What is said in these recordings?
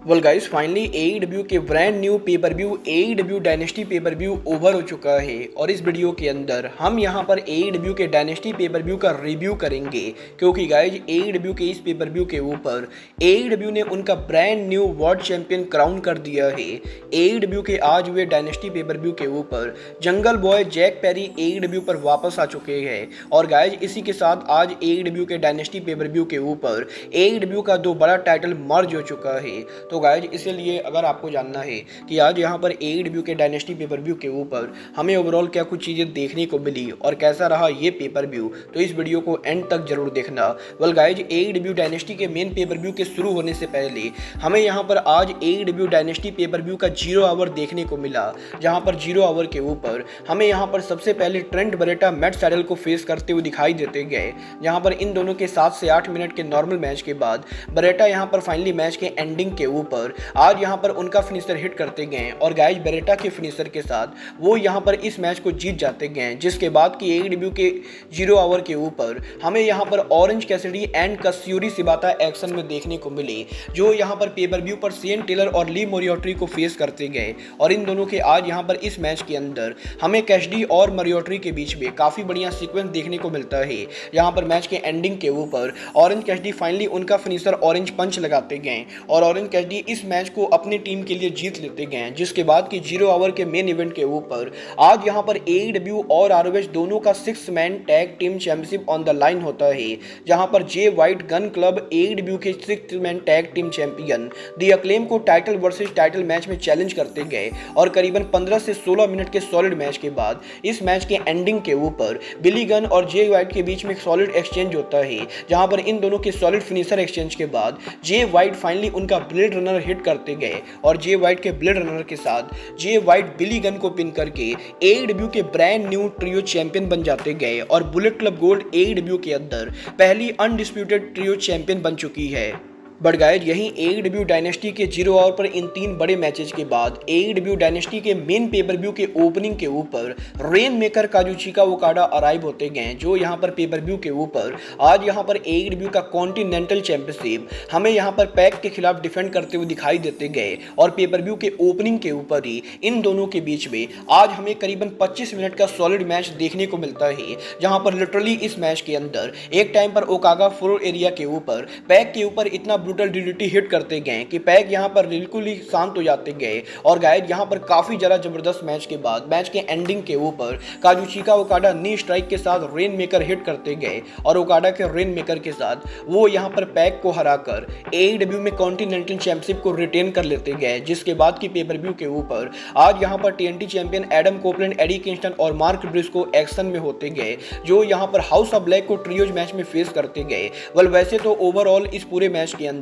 Well guys finally AEW के brand new pay per view AEW dynasty pay per view over हो चुका है और इस वीडियो के अंदर हम यहां पर AEW के डायनेस्टी पेपर व्यू का रिव्यू करेंगे क्योंकि गाइस AEW के इस पेपर व्यू के ऊपर AEW ने उनका brand new world champion crown कर दिया है। AEW के आज हुए डायनेस्टी पेपर व्यू के ऊपर jungle boy Jack Perry AEW पर वापस आ चुके हैं और गाइस इसी के साथ आज AEW के डायनेस्टी पेपर व्यू के ऊपर AEW का दो बड़ा टाइटल मर्ज हो चुका है। तो गाइज इसलिए अगर आपको जानना है कि आज यहाँ पर AEW के डायनेस्टी पेपर व्यू के ऊपर हमें ओवरऑल क्या कुछ चीज़ें देखने को मिली और कैसा रहा ये पेपर व्यू, तो इस वीडियो को एंड तक जरूर देखना। वेल गाइज AEW डायनेस्टी के मेन पेपर व्यू के शुरू होने से पहले हमें यहाँ पर आज AEW डायनेस्टी पेपर व्यू का 0 आवर देखने को मिला, जहाँ पर 0 आवर के ऊपर हमें यहाँ पर सबसे पहले ट्रेंट बरेटा मैट सैडल को फेस करते हुए दिखाई देते गए, जहाँ पर इन दोनों के 7 से 8 मिनट के नॉर्मल मैच के बाद बरेटा यहाँ पर फाइनली मैच के एंडिंग के ऊपर आज यहां पर उनका फिनिशर हिट करते गए और गाइज बेरेटा के फिनिशर के साथ वो यहां पर इस मैच को जीत जाते गए, जिसके बाद की AEW के 0 आवर के ऊपर हमें यहां पर ऑरेंज कैसिडी एंड कस्यूरी सिबाता एक्शन में देखने को मिली, जो यहां पर पेपर व्यू पर शेन टेलर और ली मोरियोट्री को फेस करते गए और इन दोनों के आज यहां पर इस मैच के अंदर हमें कैसिडी और मोरियोट्री के बीच में काफी बढ़िया सीक्वेंस देखने को मिलता है। यहां पर मैच के एंडिंग के ऊपर ऑरेंज कैसिडी फाइनली उनका फिनिशर ऑरेंज पंच लगाते गए और ऑरेंज कैसिडी इस मैच को अपनी टीम के लिए जीत लेते गए, जिसके बाद की 0 आवर के मेन इवेंट के ऊपर आज यहां पर AEW और ROH दोनों का 6 man tag team championship on the line होता है, जहां पर जे व्हाइट गन क्लब AEW के 6 मैन टैग टीम चैंपियन दी अक्लेम को टाइटल वर्सेस टाइटल मैच में चैलेंज करते गए और करीबन 15 से 16 मिनट के सॉलिड मैच के बाद इस मैच के एंडिंग के ऊपर बिली गन और जे व्हाइट के बीच में सॉलिड एक्सचेंज होता है, जहां पर इन दोनों के सॉलिड फिनिशर एक्सचेंज के बाद जे व्हाइट फाइनली उनका ब्लेड रनर हिट करते गए और जे व्हाइट के ब्लेड रनर के साथ जे व्हाइट बिली गन को पिन करके AEW के ब्रांड न्यू ट्रियो चैंपियन बन जाते गए और बुलेट क्लब गोल्ड AEW के अंदर पहली अनडिस्प्यूटेड ट्रियो चैंपियन बन चुकी है। बट गाइज यहीं AEW डायनेस्टी के 0 आवर पर इन 3 बड़े मैचेस के बाद AEW डायनेस्टी के मेन पेपर व्यू के ओपनिंग के ऊपर रेन मेकर काजुचिका ओकाडा अराइव होते गए, जो यहां पर पेपर व्यू के ऊपर आज यहां पर AEW का कॉन्टिनेंटल चैंपियनशिप हमें यहां पर पैक के खिलाफ डिफेंड करते हुए दिखाई देते गए और पेपर व्यू के ओपनिंग के ऊपर ही इन दोनों के बीच में आज हमें करीबन 25 मिनट का सॉलिड मैच देखने को मिलता है, जहां पर लिटरली इस मैच के अंदर एक टाइम पर ओकागा फ्लोर एरिया के ऊपर पैक के ऊपर इतना ब्रूटल DDT हिट करते गए कि पैक यहां पर बिल्कुल ही शांत हो जाते गए और गाइस यहां पर काफी ज्यादा जबरदस्त मैच के बाद मैच के एंडिंग के ऊपर काजुचिका ओकाडा नी स्ट्राइक के साथ रेन मेकर हिट करते गए और ओकाडा के रेन मेकर के साथ वो यहां पर पैक को हराकर AEW में कॉन्टिनेंटल चैंपियनशिप को रिटेन कर लेते गए, जिसके बाद की पेपर व्यू के ऊपर आज यहां पर TNT champion Adam Copeland, Eddie Kingston और मार्क ब्रिस्को एक्शन में होते गए, जो यहां पर हाउस ऑफ ब्लैक को ट्रियोज मैच में फेस करते गए। वेल वैसे तो ओवरऑल इस पूरे मैच के अंदर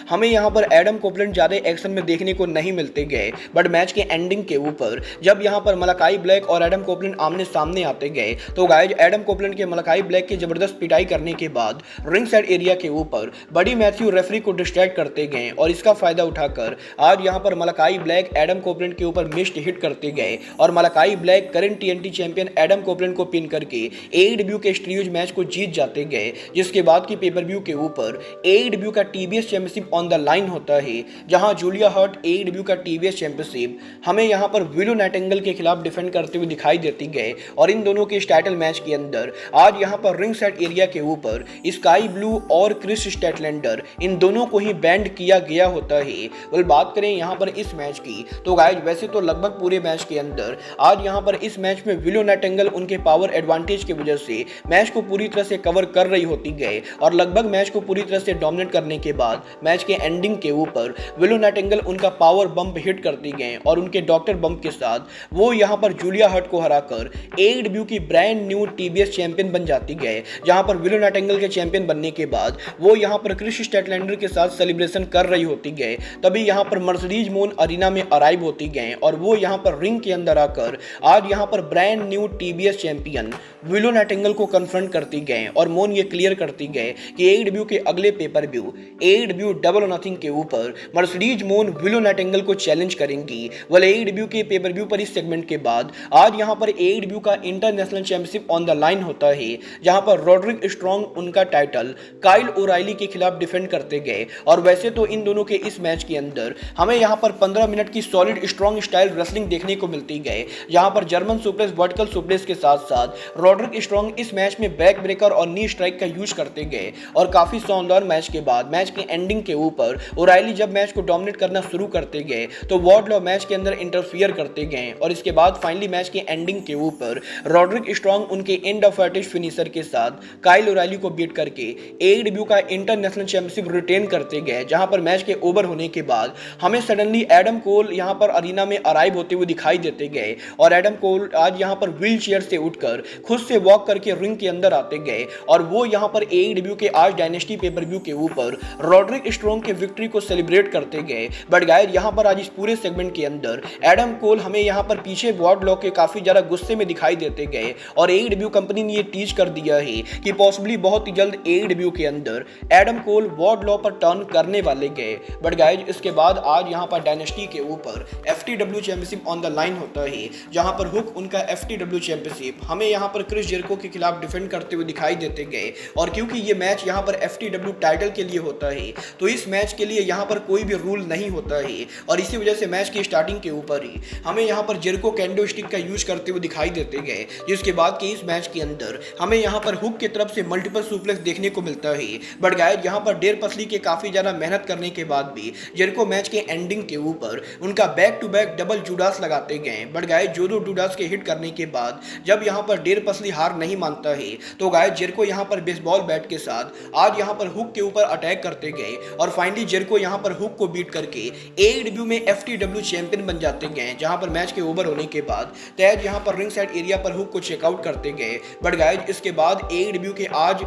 हमें यहां पर एडम कोपलैंड ज्यादा एक्शन में देखने को नहीं मिलते गए, बट मैच के एंडिंग के ऊपर जब यहां पर मलाकाई ब्लैक और एडम कोपलैंड आमने सामने आते गए तो गाइज एडम कोपलैंड के मलाकाई ब्लैक की जबरदस्त पिटाई करने के बाद रिंग साइड एरिया के ऊपर बडी मैथ्यू रेफरी को डिस्ट्रैक्ट करते गए और इसका फायदा उठाकर आज यहां पर मलाकाई ब्लैक एडम कोपलैंड के ऊपर मिस्ड हिट करते गए और Malachi black currant TNT champion Adam Copeland को पिन करके AEW के स्ट्रियोज मैच को जीत जाते गए, जिसके बाद की पेपर व्यू के ऊपर AEW का TBS championship on the line होता है, जहां जूलिया हर्ट AEW का TBS चैंपियनशिप हमें यहां पर विलो नाइटिंगेल के खिलाफ डिफेंड करते हुए दिखाई देती गए और इन दोनों के इस टाइटल मैच के अंदर आज यहां पर रिंग साइड एरिया के ऊपर स्काई ब्लू और क्रिस स्टैटलैंडर इन दोनों को ही बैंड किया गया होता है। वेल बात करें यहां पर इस मैच की तो गाइज वैसे तो लगभग पूरे मैच के अंदर आज यहां पर इस मैच में विलो नाइटिंगेल उनके पावर एडवांटेज की वजह से मैच को पूरी तरह से कवर कर रही होती गए और लगभग मैच को पूरी तरह से डोमिनेट करने के बाद मैच के एंडिंग के ऊपर विलो नाइटिंगेल उनका पावर बम्प हिट करती गए और उनके डॉक्टर बम्प के साथ वो यहां पर जूलिया हर्ट को हराकर AEW की ब्रांड न्यू TBS चैंपियन बन जाती गए, जहां पर विलो नाइटिंगेल के चैंपियन बनने के बाद वो यहां पर क्रिस स्टैटलैंडर के साथ सेलिब्रेशन कर रही होती गए, तभी यहां पर मर्सिडीज मोन अरीना में अराइव होती गए और वो यहां पर रिंग के अंदर आकर आज यहां पर brand new TBS champion willow Nightingale को कन्फ्रंट करती गए और मोन ये क्लियर करती गए कि AEW के अगले पेपर व्यू AEW डबल और नथिंग के ऊपर मर्सिडीज मोन विलो नाइटिंगेल को चैलेंज करेंगी। वाले AEW के पेपर व्यू पर इस सेगमेंट के बाद आज यहां पर AEW का international championship on the line होता है, जहां पर रॉड्रिक स्ट्रॉन्ग उनका टाइटल काइल ओराइली के खिलाफ डिफेंड करते गए। और वैसे तो इन दोनों के इस मैच के अंदर हमें यहां पर 15 मिनट की सॉलिड स्ट्रॉन्ग स्टाइल रेसलिंग देखने को मिलती गए, जहां पर जर्मन सुप्लेस, वर्टिकल सुप्लेस के साथ साथ रॉड्रिक स्ट्रॉन्ग इस मैच में बैक ब्रेकर और नी स्ट्राइक का यूज करते गए। और काफी शानदार मैच के बाद मैच के एंडिंग के ऊपर ओराइली जब मैच को डोमिनेट करना शुरू करते गए तो वार्डलॉ मैच के अंदर इंटरफियर करते गए। और इसके बाद फाइनली मैच के एंडिंग के ऊपर रॉड्रिक स्ट्रॉन्ग उनके एंड ऑफ फैटिश फिनिशर के साथ काइल ओराइली को बीट करके AEW का इंटरनेशनल चैंपियनशिप रिटेन करते गए। जहां पर मैच के ओवर होने के बाद हमें सडनली एडम कोल यहां पर अरीना में अराइव होते हुए दिखाई देते गए। और एडम कोल आज यहां पर व्हील चेयर से उठकर खुद से वॉक करके रिंग के अंदर आते गए और वो यहां पर AEW के आज डायनेस्टी पेपर व्यू के ऊपर रॉड्रिक स्ट्रॉन्ग के विक्ट्री को सेलिब्रेट करते गए। बट गाइस यहां पर आज इस पूरे सेगमेंट के अंदर एडम कोल हमें यहां पर पीछे वार्डलॉ के काफी ज्यादा गुस्से में दिखाई देते गए। और AEW कंपनी ने ये टीच कर दिया है कि पॉसिबली बहुत ही जल्द AEW के अंदर एडम कोल वार्डलॉ पर टर्न करने वाले गए। बट गाइस इसके बाद आज यहां पर डायनेस्टी के ऊपर FTW championship on the line होता है, जहां पर हुक उनका FTW चैंपियनशिप हमें यहां पर क्रिस जेरिको के खिलाफ डिफेंड करते हुए दिखाई देते गए। और क्योंकि ये मैच यहां पर FTW टाइटल के लिए होता है तो इस मैच के लिए यहां पर कोई भी रूल नहीं होता है। और इसी वजह से मैच की स्टार्टिंग के ऊपर ही हमें यहां पर जेरिको कैंडो स्टिक का यूज करते हुए दिखाई देते गए, जिसके बाद के इस मैच के अंदर हमें यहां पर हुक की तरफ से मल्टीपल सुप्लेक्स देखने को मिलता है। बट गाइस यहां पर डेर पसली के काफी ज्यादा मेहनत करने के बाद भी जेरिको मैच के एंडिंग के ऊपर उनका back to back double Judas लगाते गए। बट गाइस जो दो जूडास के हिट करने के बाद जब यहां पर डेर पसली हार नहीं मानता है तो गाइस जेरिको यहां पर बेसबॉल बैट के साथ आज यहां पर हुक के ऊपर अटैक करते गए। और फाइनली जेरिको यहां पर हुक को बीट करके AEW में FTW चैंपियन बन जाते गए। जहां पर मैच के ओवर होने के बाद तेज यहां पर रिंग साइड एरिया पर हुक को चेकआउट करते गए। बट गाइस इसके बाद AEW के आज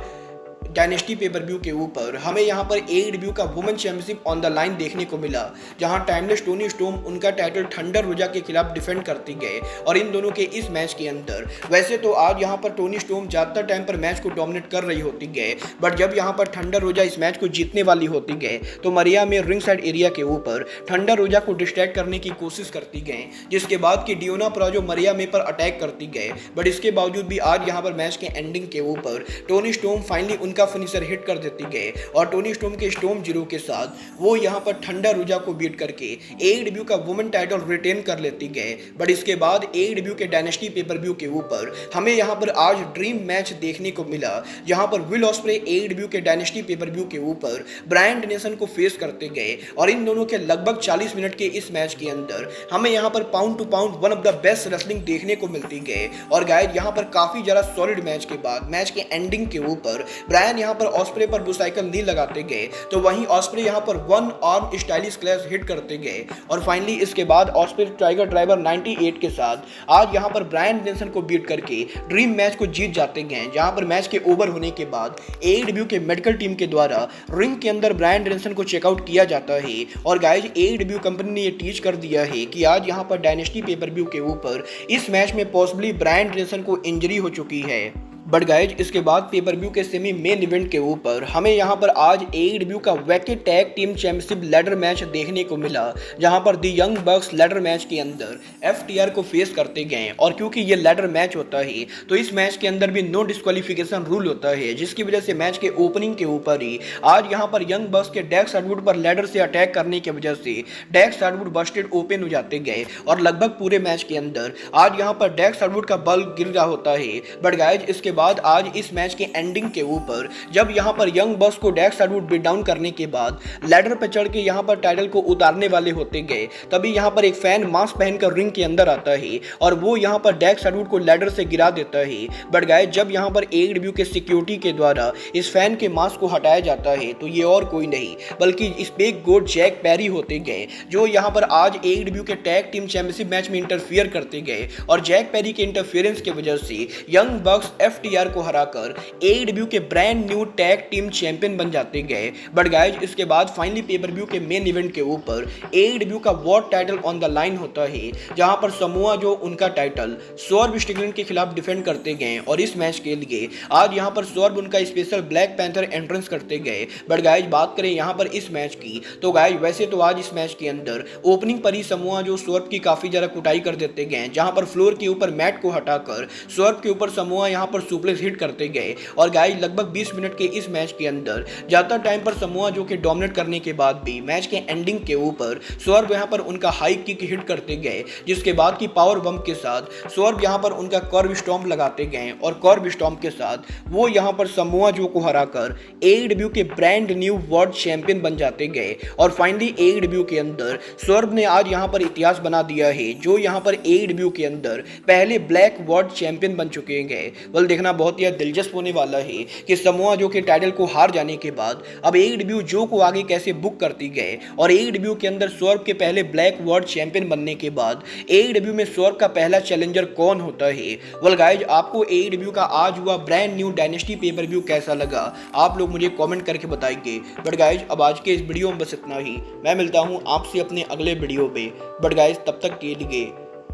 डायनेस्टी पेपर व्यू के ऊपर हमें यहां पर AEW का women championship on the line देखने को मिला, जहां टाइमलेस टोनी स्टॉर्म उनका टाइटल थंडर रोजा के खिलाफ डिफेंड करते गए। और इन दोनों के इस मैच के अंदर वैसे तो आज यहां पर टोनी स्टॉर्म ज्यादातर टाइम पर मैच को डोमिनेट कर रही होती गए, बट जब यहां पर थंडर रोजा इस मैच को जीतने वाली होती गए तो मरिया में रिंग साइड एरिया के ऊपर थंडर रोजा को डिस्ट्रैक्ट करने की कोशिश करती गए, जिसके बाद की डियोना प्राजो मरिया में पर अटैक करती गए। बट इसके बावजूद भी आज यहां पर मैच के एंडिंग के ऊपर टोनी स्टॉर्म फाइनली उनका फिनिशर हिट कर देती गए। और टोनी स्टॉर्म के स्टॉर्म जीरो के साथ वो यहां पर थंडर रोजा को बीट करके AEW का वुमेन टाइटल रिटेन कर लेती गए। बट इसके बाद AEW के डायनेस्टी पेपर व्यू के ऊपर हमें यहां पर आज ड्रीम मैच देखने को मिला, जहां पर विल ऑस्प्रे AEW के डायनेस्टी पेपर व्यू के ऊपर ब्रायन डेनिसन को फेस करते गए। और इन दोनों के लगभग 40 मिनट के इस मैच के अंदर हमें यहां पर pound to pound one of the best wrestling देखने को मिलती गए। और गाइस यहां पर काफी ज्यादा सॉलिड मैच के बाद मैच के एंडिंग के ऊपर ब्रायन यहां पर ऑस्प्रे पर बुसाइकल नी लगाते गए, तो वहीं ऑस्प्रे यहां पर one arm stylish clash hit करते गए। और फाइनली इसके बाद ऑस्प्रे टाइगर ड्राइवर 98 के साथ आज यहां पर ब्रायन डेनिसन को बीट करके ड्रीम मैच को जीत जाते गए। जहां पर मैच के ओवर होने के बाद AEW के मेडिकल टीम के द्वारा रिंग के अंदर ब्रायन डेनिसन को चेकआउट किया जाता है। और गाइस AEW कंपनी ने यह टीच कर दिया है कि आज यहां पर डायनेस्टी पेपर व्यू के ऊपर इस मैच में पॉसिबली ब्रायन डेनिसन को इंजरी हो चुकी है। बट गाइज इसके बाद पेपर व्यू के सेमी मेन इवेंट के ऊपर हमें यहां पर आज AEW का वैके tag team championship ladder match देखने को मिला, जहां पर the young bucks ladder match के अंदर FTR को फेस करते गए। और क्योंकि ये लैडर मैच होता है तो इस मैच के अंदर भी नो डिस्क्वालिफिकेशन रूल होता है, जिसकी वजह से मैच के ओपनिंग के ऊपर ही आज यहां पर यंग बक्स के डैक्स हार्डवुड पर लैडर से अटैक करने की वजह से डैक्स हार्डवुड बस्टेड ओपन हो जाते गए। और लगभग पूरे मैच के अंदर आज यहां पर डैक्स हार्डवुड का बल गिर रहा होता है। बट गाइज इसके बाद आज इस मैच के एंडिंग के ऊपर जब यहां पर यंग बक्स को डैक्स हार्डवुड बीट डाउन करने के बाद लैडर पर चढ़ के यहां पर टाइटल को उतारने वाले होते गए, तभी यहां पर एक फैन मास्क पहनकर रिंग के अंदर आता है और वो यहां पर डैक्स हार्डवुड को लैडर से गिरा देता है। बट गाइस जब यहां पर AEW के सिक्योरिटी के द्वारा इस फैन के मास्क को हटाया जाता है तो ये और कोई नहीं बल्कि इस पेक गोड जैक पेरी होते गए, जो यहां पर आज AEW के टैग टीम चैंपियनशिप मैच में इंटरफियर करते गए। और जैक पेरी के इंटरफियरेंस की वजह से यंग बक्स FTR को हराकर AEW के brand new tag team champion बन जाते गए। बट गाइज इसके बाद फाइनली पेपर व्यू के मेन इवेंट के ऊपर AEW का world title on the line होता है, जहां पर समोआ जो उनका टाइटल स्वर्ब स्ट्रिकलैंड के खिलाफ डिफेंड करते गए। और इस मैच के लिए आज यहां पर स्वर्ब उनका स्पेशल ब्लैक पैंथर एंट्रेंस करते गए। बट गाइज बात करें यहां पर इस मैच की, तो गाइज वैसे तो आज इस मैच के अंदर ओपनिंग पर ही समोआ जो स्वर्ब की काफी ज्यादा कुटाई कर देते गए, जहां पर फ्लोर के ऊपर मैट को हटाकर स्वर्ब के ऊपर समोआ यहां पर सुप्लेक्स हिट करते गए। और गाइज लगभग 20 मिनट के इस मैच के अंदर ज्यादा टाइम पर समोआ जो कि डोमिनेट करने के बाद भी मैच के एंडिंग के ऊपर स्वर्ब यहां पर उनका हाई किक हिट करते गए, जिसके बाद की पावर बम के साथ स्वर्ब यहां पर उनका कर्व स्टॉम्प लगाते गए। और कर्व स्टॉम्प के साथ वो यहां पर समोआ जो को हराकर AEW के ब्रांड न्यू वर्ल्ड चैंपियन बन जाते गए। और फाइनली AEW के अंदर स्वर्ब ने आज यहां पर इतिहास बना दिया है, जो यहां पर AEW के अंदर पहले ब्लैक वर्ल्ड चैंपियन बन चुके हैं। वेल देखना बहुत ही दिलचस्प होने वाला है कि समोआ जो के टाइटल को हार जाने के बाद अब AEW जो को आगे कैसे बुक करती गए। और AEW के अंदर स्वर्ब के पहले ब्लैक वर्ल्ड चैंपियन बनने के बाद AEW में स्वर्ब का पहला चैलेंजर कौन होता है। वेल गाइज आपको AEW का आज हुआ brand new dynasty pay per view कैसा लगा, आप लोग मुझे कमेंट करके बताएंगे। बट गाइज अब आज के इस वीडियो में बस इतना ही। मैं मिलता हूं आपसे अपने अगले वीडियो पे। बट गाइज तब तक के लिए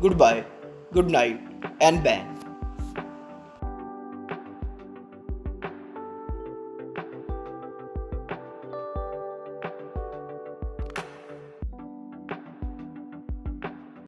good bye, good night and ban.